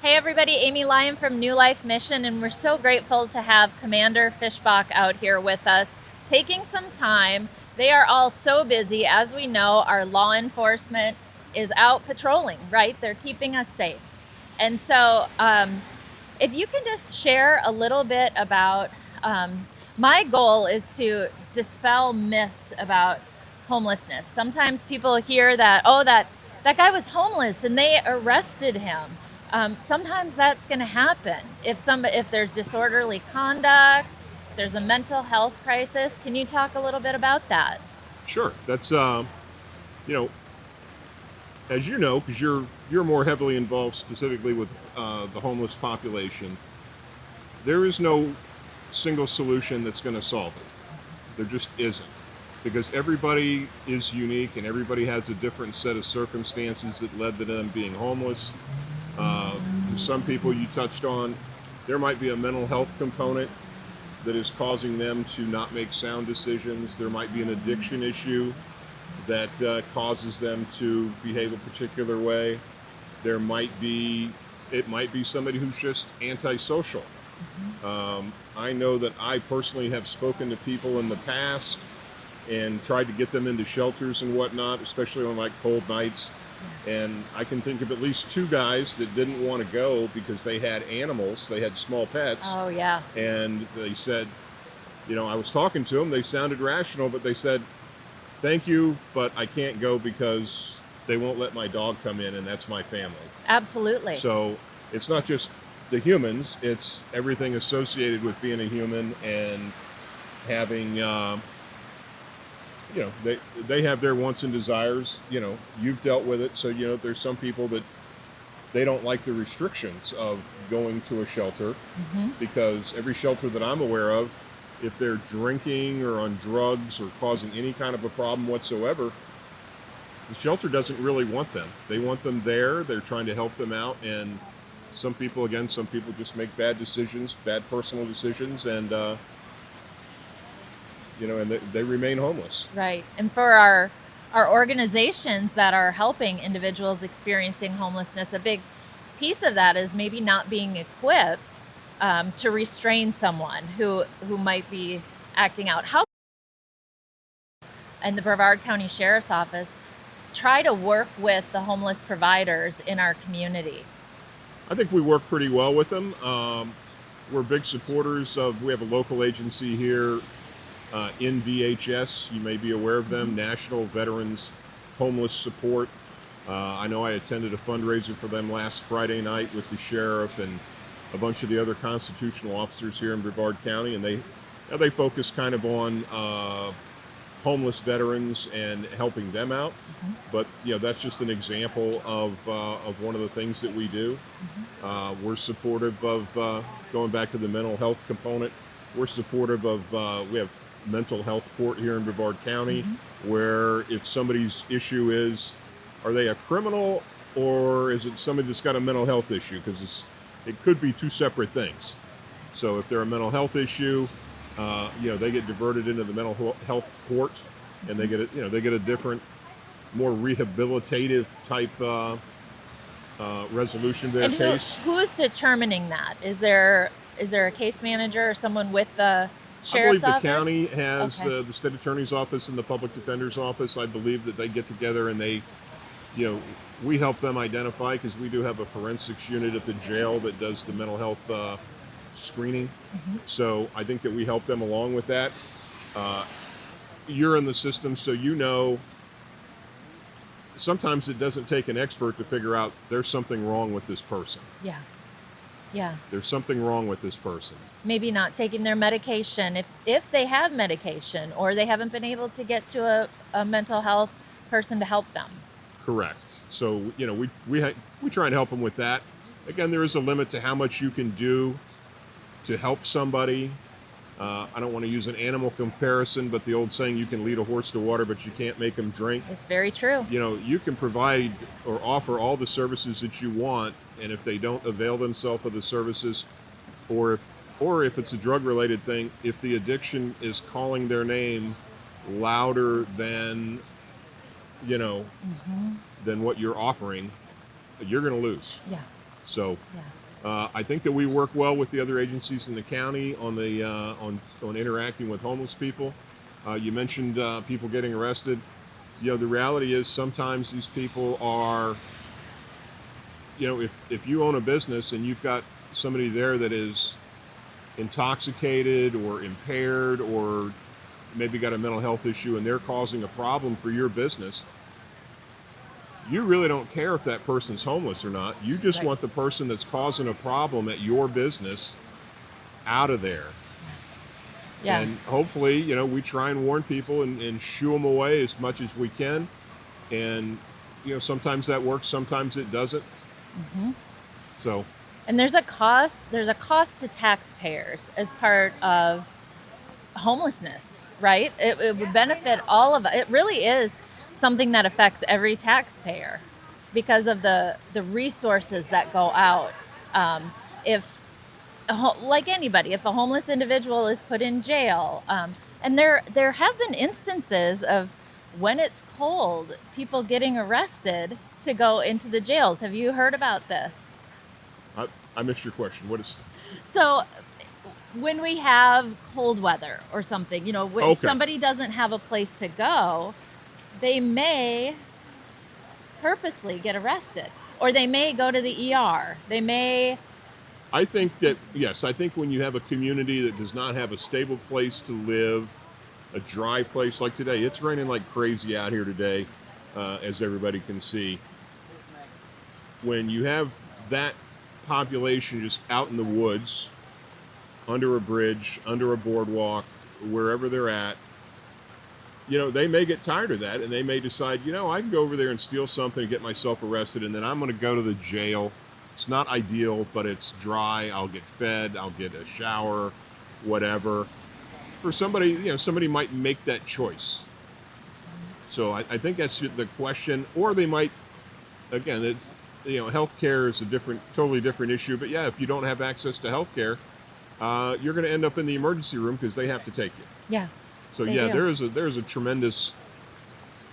Hey everybody, Amy Lyon from New Life Mission, and we're so grateful to have Commander Fishback out here with us, taking some time. They are all so busy. As we know, our law enforcement is out patrolling, right? They're keeping us safe. And so if you can just share a little bit about, my goal is to dispel myths about homelessness. Sometimes people hear that, oh, that guy was homeless and they arrested him. Sometimes that's going to happen if there's disorderly conduct, if there's a mental health crisis. Can you talk a little bit about that? Sure. That's you know, as you know, because you're more heavily involved specifically with the homeless population. There is no single solution that's going to solve it. There just isn't, because everybody is unique and everybody has a different set of circumstances that led to them being homeless. For some people, you touched on, there might be a mental health component that is causing them to not make sound decisions. There might be an addiction issue that causes them to behave a particular way. There might be, it might be somebody who's just antisocial. I know that I personally have spoken to people in the past and tried to get them into shelters and whatnot, especially on like cold nights. And I can think of at least two guys that didn't want to go because they had animals, they had small pets, Oh, yeah. and they said, I was talking to them, they sounded rational, but they said, thank you, but I can't go because they won't let my dog come in, and that's my family. Absolutely. So it's not just the humans, it's everything associated with being a human and having, they have their wants and desires. You've dealt with it, so there's some people that they don't like the restrictions of going to a shelter, because every shelter that I'm aware of, if they're drinking or on drugs or causing any kind of a problem whatsoever, the shelter doesn't really want them. They want them there. They're trying to help them out. And some people just make bad decisions, bad personal decisions, and they remain homeless. Right. And for our organizations that are helping individuals experiencing homelessness, a big piece of that is maybe not being equipped to restrain someone who might be acting out. How and the Brevard County Sheriff's Office try to work with the homeless providers in our community? I think we work pretty well with them. We're big supporters of, we have a local agency here, NVHS, you may be aware of them, National Veterans Homeless Support. I know I attended a fundraiser for them last Friday night with the sheriff and a bunch of the other constitutional officers here in Brevard County, and they focus kind of on homeless veterans and helping them out. But that's just an example of one of the things that we do. We're supportive of going back to the mental health component. We're supportive of we have mental health court here in Brevard County, where if somebody's issue is, are they a criminal or is it somebody that's got a mental health issue? Because it could be two separate things. So if they're a mental health issue, they get diverted into the mental health court, and they get a different, more rehabilitative type resolution to their And case. who's determining that? Is there a case manager or someone with the I believe sheriff's the office? county has Okay. the state attorney's office and the public defender's office. I believe that they get together and they, we help them identify, because we do have a forensics unit at the jail that does the mental health screening. So I think that we help them along with that. You're in the system, so sometimes it doesn't take an expert to figure out there's something wrong with this person. Yeah. Yeah. There's something wrong with this person. Maybe not taking their medication if they have medication, or they haven't been able to get to a mental health person to help them. Correct. So we try and help them with that. Again, there is a limit to how much you can do to help somebody. I don't want to use an animal comparison, but the old saying, you can lead a horse to water, but you can't make him drink. It's very true. You can provide or offer all the services that you want, and if they don't avail themselves of the services, or if it's a drug-related thing, if the addiction is calling their name louder than than what you're offering, you're going to lose. Yeah. So Yeah. I think that we work well with the other agencies in the county on the on interacting with homeless people. You mentioned people getting arrested. You know, the reality is sometimes these people are, you know, if you own a business and you've got somebody there that is intoxicated or impaired or maybe got a mental health issue and they're causing a problem for your business, you really don't care if that person's homeless or not. You just Right. want the person that's causing a problem at your business out of there. Yeah. And hopefully, you know, we try and warn people and shoo them away as much as we can. And, you know, sometimes that works, sometimes it doesn't. Hmm. So, And there's a cost to taxpayers as part of homelessness, right? It would benefit all of us. It really is something that affects every taxpayer because of the resources that go out. If like anybody, if a homeless individual is put in jail, and there have been instances of when it's cold, people getting arrested to go into the jails. Have you heard about this? I, I missed your question. What is. So when we have cold weather or something, if Okay. somebody doesn't have a place to go, they may purposely get arrested, or they may go to the ER. They may. I think that, yes, I think when you have a community that does not have a stable place to live, a dry place like today, it's raining like crazy out here today, as everybody can see. When you have that population just out in the woods, under a bridge, under a boardwalk, wherever they're at, you know, they may get tired of that and they may decide, you know, I can go over there and steal something and get myself arrested and then I'm going to go to the jail. It's not ideal, but it's dry. I'll get fed, I'll get a shower, whatever. For somebody, you know, somebody might make that choice. So I think that's the question. Or they might, again, it's, you know, healthcare is a totally different issue. But yeah, if you don't have access to healthcare, you're going to end up in the emergency room because they have to take you. Yeah, So they yeah, do. there's a tremendous.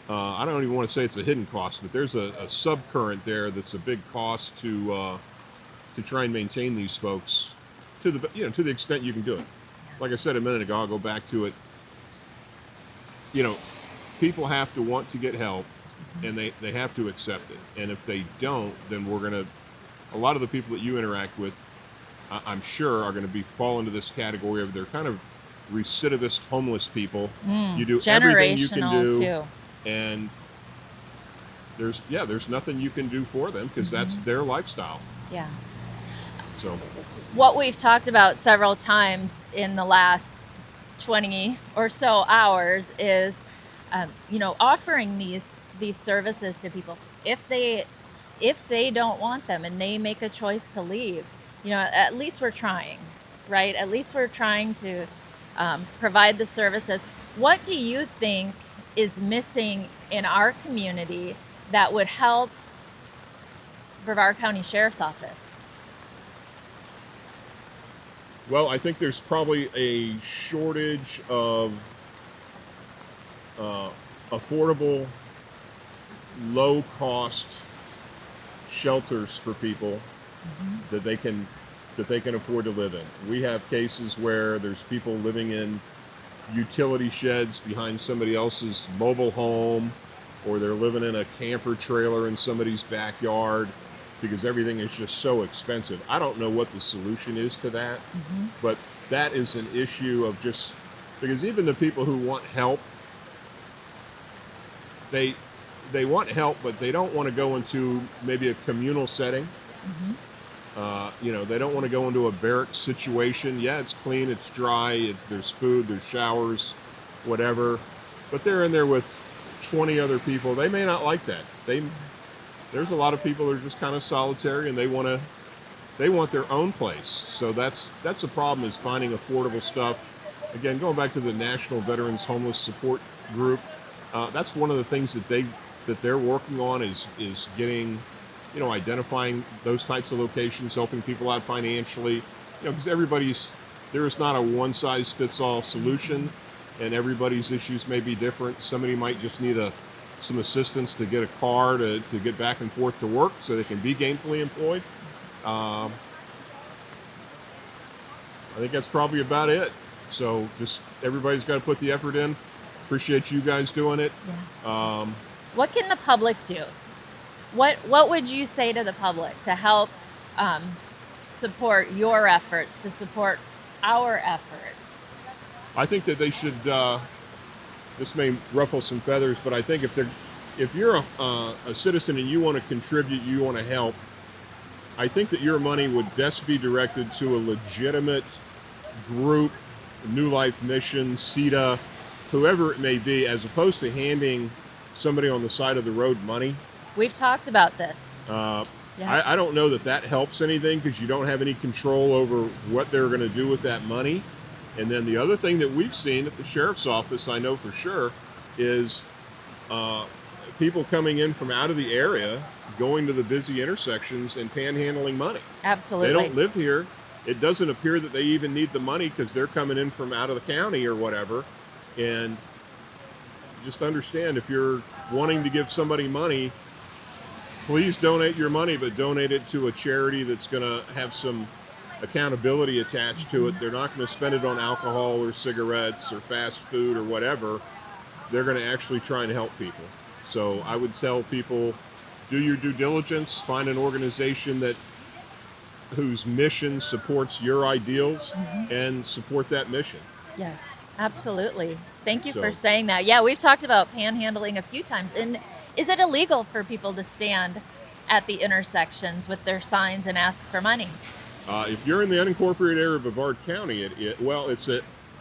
I don't even want to say it's a hidden cost, but there's a subcurrent there that's a big cost to try and maintain these folks to the, you know, to the extent you can do it. Like I said a minute ago, I'll go back to it. You know, people have to want to get help, and they have to accept it. And if they don't, then we're gonna. A lot of the people that you interact with, I'm sure, are going to fall into this category of they're kind of recidivist homeless people. You do everything you can Generational do, too. and there's nothing you can do for them because that's their lifestyle. Yeah. So What we've talked about several times in the last 20 or so hours is, offering these services to people if they don't want them and they make a choice to leave. At least we're trying, right? At least we're trying to provide the services. What do you think is missing in our community that would help Brevard County Sheriff's Office? well, I think there's probably a shortage of affordable, low cost shelters for people that they can afford to live in. We have cases where there's people living in utility sheds behind somebody else's mobile home, or they're living in a camper trailer in somebody's backyard because everything is just so expensive. I don't know what the solution is to that, but that is an issue of just because even the people who want help, they want help, but they don't want to go into maybe a communal setting. They don't want to go into a barrack situation. Yeah, it's clean, it's dry, there's food, there's showers, whatever. But they're in there with 20 other people. They may not like that. There's a lot of people that are just kind of solitary and they want their own place. So that's the problem, is finding affordable stuff. Again, going back to the National Veterans Homeless Support Group, that's one of the things that they're working on is getting, identifying those types of locations, helping people out financially, because there is not a one size fits all solution, and everybody's issues may be different. Somebody might just need some assistance to get a car to get back and forth to work so they can be gainfully employed. Um, I think that's probably about it. So just everybody's got to put the effort in. Appreciate you guys doing it. Yeah. What can the public do? What would you say to the public to help support your efforts, to support our efforts? I think that they should. This may ruffle some feathers, but I think if you're a citizen and you want to contribute, you want to help, I think that your money would best be directed to a legitimate group, New Life Mission, CETA, whoever it may be, as opposed to handing somebody on the side of the road money. We've talked about this. Yeah. I don't know that helps anything, because you don't have any control over what they're going to do with that money. And then the other thing that we've seen at the sheriff's office, I know for sure, is people coming in from out of the area, going to the busy intersections and panhandling money. Absolutely. They don't live here. It doesn't appear that they even need the money, because they're coming in from out of the county or whatever. And just understand, if you're wanting to give somebody money, please donate your money, but donate it to a charity that's going to have some accountability attached to it. They're not going to spend it on alcohol or cigarettes or fast food or whatever. They're going to actually try and help people. So I would tell people, do your due diligence, find an organization whose mission supports your ideals, and support that mission. Yes, absolutely. Thank you for saying that. Yeah, we've talked about panhandling a few times. And is it illegal for people to stand at the intersections with their signs and ask for money? If you're in the unincorporated area of Brevard County,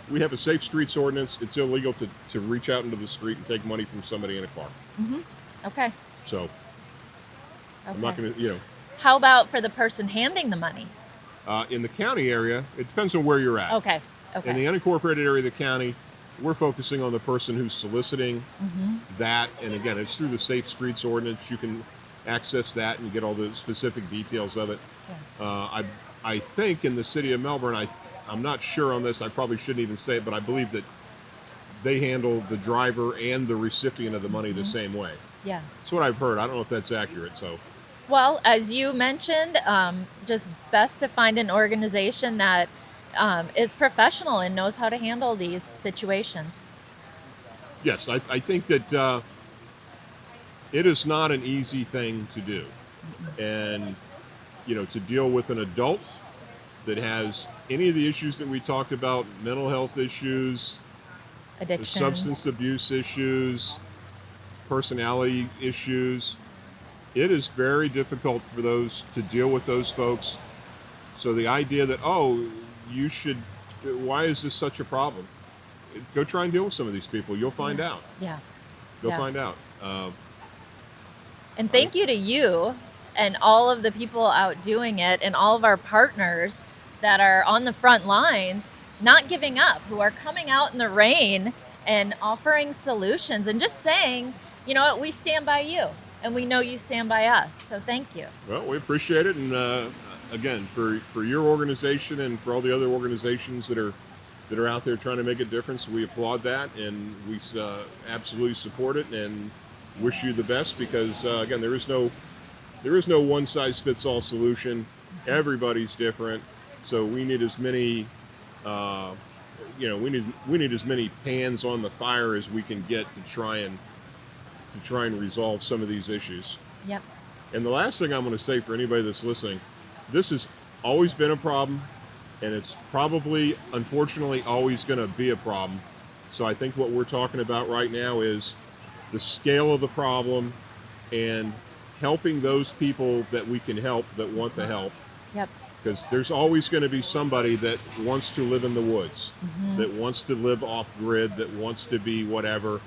we have a safe streets ordinance. It's illegal to reach out into the street and take money from somebody in a car. Okay. So I'm not going to, How about for the person handing the money? In the county area, it depends on where you're at. Okay. In the unincorporated area of the county, we're focusing on the person who's soliciting that. And again, it's through the Safe Streets Ordinance. You can access that and get all the specific details of it. Yeah. I think in the city of Melbourne, I'm not sure on this, I probably shouldn't even say it, but I believe that they handle the driver and the recipient of the money the same way. Yeah. That's what I've heard. I don't know if that's accurate. So. Well, as you mentioned, just best to find an organization that is professional and knows how to handle these situations. Yes, I think that it is not an easy thing to do. And, to deal with an adult that has any of the issues that we talked about, mental health issues, addiction, substance abuse issues, personality issues, it is very difficult for those to deal with those folks. So the idea that, why is this such a problem? Go try and deal with some of these people. You'll find out. Yeah. You'll find out. And thank you to you and all of the people out doing it, and all of our partners that are on the front lines, not giving up, who are coming out in the rain and offering solutions and just saying, you know what, we stand by you and we know you stand by us. So thank you. Well, we appreciate it. And again, for your organization and for all the other organizations that are out there trying to make a difference, we applaud that, and we absolutely support it and wish you the best, because again, there is no one size fits all solution. Everybody's different. So we need as many, we need as many pans on the fire as we can get to try and resolve some of these issues. Yep. And the last thing I'm going to say for anybody that's listening, this has always been a problem, and it's probably, unfortunately, always going to be a problem. So I think what we're talking about right now is the scale of the problem and helping those people that we can help, that want the help. Yep. Because there's always going to be somebody that wants to live in the woods, that wants to live off grid, that wants to be whatever.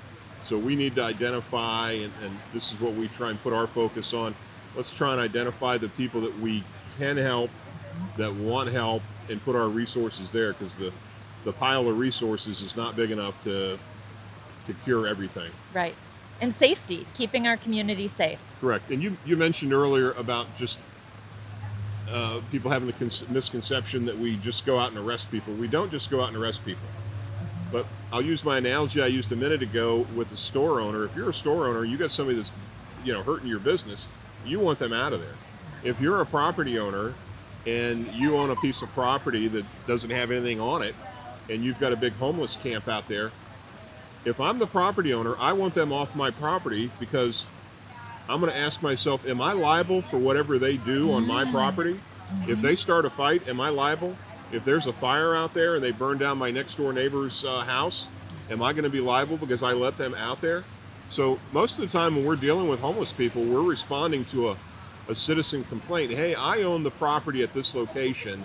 So we need to identify, and this is what we try and put our focus on. Let's try and identify the people that we can help, that want help, and put our resources there, because the pile of resources is not big enough to cure everything. Right. And safety, keeping our community safe. Correct. And you mentioned earlier about just people having the misconception that we just go out and arrest people. We don't just go out and arrest people. But I'll use my analogy I used a minute ago with the store owner. If you're a store owner, you got somebody that's hurting your business, you want them out of there. If you're a property owner and you own a piece of property that doesn't have anything on it, and you've got a big homeless camp out there, if I'm the property owner, I want them off my property because I'm going to ask myself, am I liable for whatever they do on my property? If they start a fight, am I liable? If there's a fire out there and they burn down my next door neighbor's house, am I going to be liable because I let them out there? So most of the time when we're dealing with homeless people, we're responding to a citizen complaint. Hey, I own the property at this location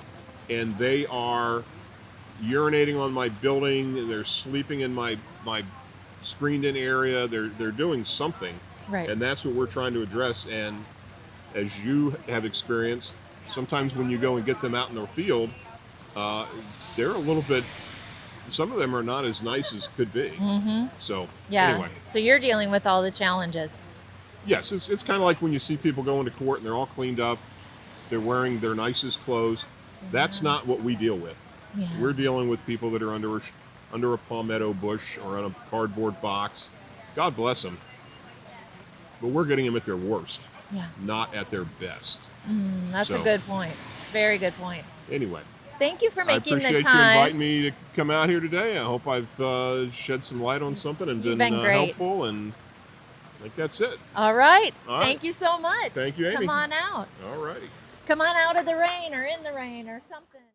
and they are urinating on my building, they're sleeping in my screened in area, they're doing something. Right. And that's what we're trying to address. And as you have experienced, sometimes when you go and get them out in the field, they're a little bit, some of them are not as nice as could be. So Yeah. anyway, So you're dealing with all the challenges. yes, it's kind of like when you see people go into court and they're all cleaned up, they're wearing their nicest clothes. That's not what we deal with. Yeah. We're dealing with people that are under a palmetto bush or on a cardboard box. God bless them. But we're getting them at their worst, Yeah. not at their best. That's So- a good point. Very good point. Anyway, Thank you for I making appreciate the you time. inviting me to come out here today. I hope I've shed some light on something and You've been been great. helpful, and I think that's it. All right. All right. Thank you so much. Thank you, Amy. Come on out. All righty. Come on out of the rain or in the rain or something.